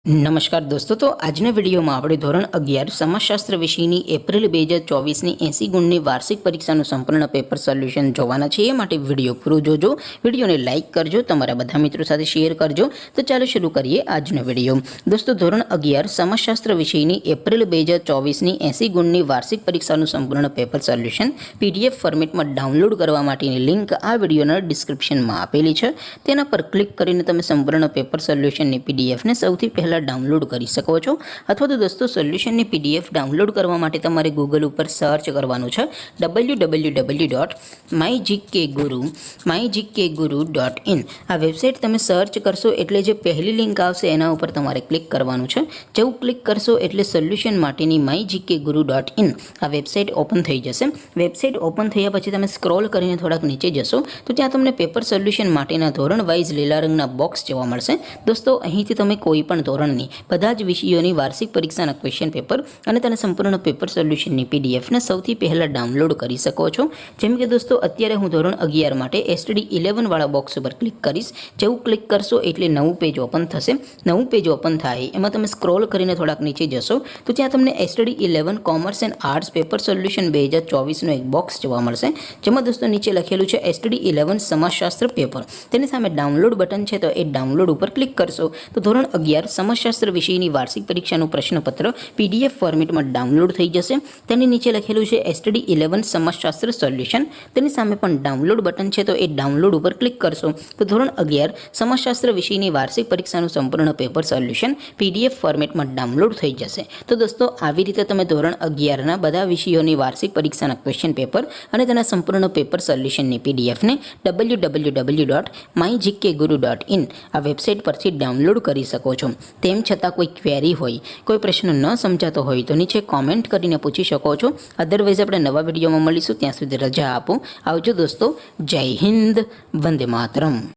નમસ્કાર દોસ્તો, તો આજના વિડીયોમાં આપણે ધોરણ 11 સમાજશાસ્ત્ર વિષયની એપ્રિલ 2024ની 80 ગુણની વાર્ષિક પરીક્ષાનું સંપૂર્ણ પેપર સોલ્યુશન જોવાના છે। એ માટે વિડીયો પૂરો જોજો, વિડીયોને લાઇક કરજો, તમારા બધા મિત્રો સાથે શેર કરજો। તો ચાલો શરૂ કરીએ આજનો વિડીયો। દોસ્તો, ધોરણ 11 સમાજશાસ્ત્ર વિષયની એપ્રિલ 2024ની 80 ગુણની વાર્ષિક પરીક્ષાનું સંપૂર્ણ પેપર સોલ્યુશન PDF ફોર્મેટમાં ડાઉનલોડ કરવા માટેની લિંક આ વિડીયોના ડિસ્ક્રિપ્શનમાં આપેલી છે। તેના પર ક્લિક કરીને તમે સંપૂર્ણ પેપર સોલ્યુશનની PDFને સૌથી પહેલાં ડાઉનલોડ કરી શકો છો। અથવા તો દોસ્તો, સોલ્યુશનની PDF ડાઉનલોડ કરવા માટે તમારે ગૂગલ ઉપર સર્ચ કરવાનું છે www.mygkguru.in। આ વેબસાઇટ તમે સર્ચ કરશો એટલે જે પહેલી લિંક આવશે એના ઉપર તમારે ક્લિક કરવાનું છે। જેવું ક્લિક કરશો એટલે સોલ્યુશન માટેની mygkguru.in આ વેબસાઇટ ઓપન થઈ જશે। વેબસાઇટ ઓપન થયા પછી તમે સ્ક્રોલ કરીને થોડાક નીચે જશો તો ત્યાં તમને પેપર સોલ્યુશન માટેના ધોરણ વાઇઝ લીલા રંગના બોક્સ જોવા મળશે। દોસ્તો, અહીંથી તમે કોઈ પણ ધોરણની બધા જ વિષયોની વાર્ષિક પરીક્ષાના ક્વેશ્ચન પેપર અને તેના સંપૂર્ણ પેપર સોલ્યુશનની PDFને સૌથી પહેલાં ડાઉનલોડ કરી શકો છો। જેમ કે દોસ્તો, અત્યારે હું ધોરણ 11 માટે STD 11 વાળા બોક્સ ઉપર ક્લિક કરીશ। જેવું ક્લિક કરશો એટલે નવું પેજ ઓપન થશે। નવું પેજ ઓપન થાય એમાં તમે સ્ક્રોલ કરીને થોડાક નીચે જશો તો ત્યાં તમને STD 11 commerce and arts paper solution 2024નું એક બોક્સ જોવા મળશે। જેમાં દોસ્તો નીચે લખેલું છે STD 11 સમાજશાસ્ત્ર પેપર। તેની સામે ડાઉનલોડ બટન છે, તો એ ડાઉનલોડ ઉપર ક્લિક કરશો તો ધોરણ 11 સમાજશાસ્ત્ર વિષયની વાર્ષિક પરીક્ષાનું પ્રશ્નપત્ર PDF ફોર્મેટમાં ડાઉનલોડ થઈ જશે। તેની નીચે લખેલું છે STD 11 સમાજશાસ્ત્ર સોલ્યુશન। તેની સામે પણ ડાઉનલોડ બટન છે, તો એ ડાઉનલોડ ઉપર ક્લિક કરશો તો ધોરણ 11 સમાજશાસ્ત્ર વિષયની વાર્ષિક પરીક્ષાનું સંપૂર્ણ પેપર સોલ્યુશન PDF ફોર્મેટમાં ડાઉનલોડ થઈ જશે। તો દોસ્તો, આવી રીતે તમે ધોરણ 11ના બધા વિષયોની વાર્ષિક પરીક્ષાના ક્વેશ્ચન પેપર અને તેના સંપૂર્ણ પેપર સોલ્યુશનની PDFને www.mygkguru.in આ વેબસાઇટ પરથી ડાઉનલોડ કરી શકો છો। તેમ છતાં કોઈ ક્વેરી હોય, કોઈ પ્રશ્ન ન સમજાતો હોય તો નીચે કોમેન્ટ કરીને પૂછી શકો છો। અધરવાઇઝ આપણે નવા વિડીયોમાં મળીશું, ત્યાં સુધી રજા આપો। આવજો દોસ્તો, જય હિન્દ, વંદે માતરમ।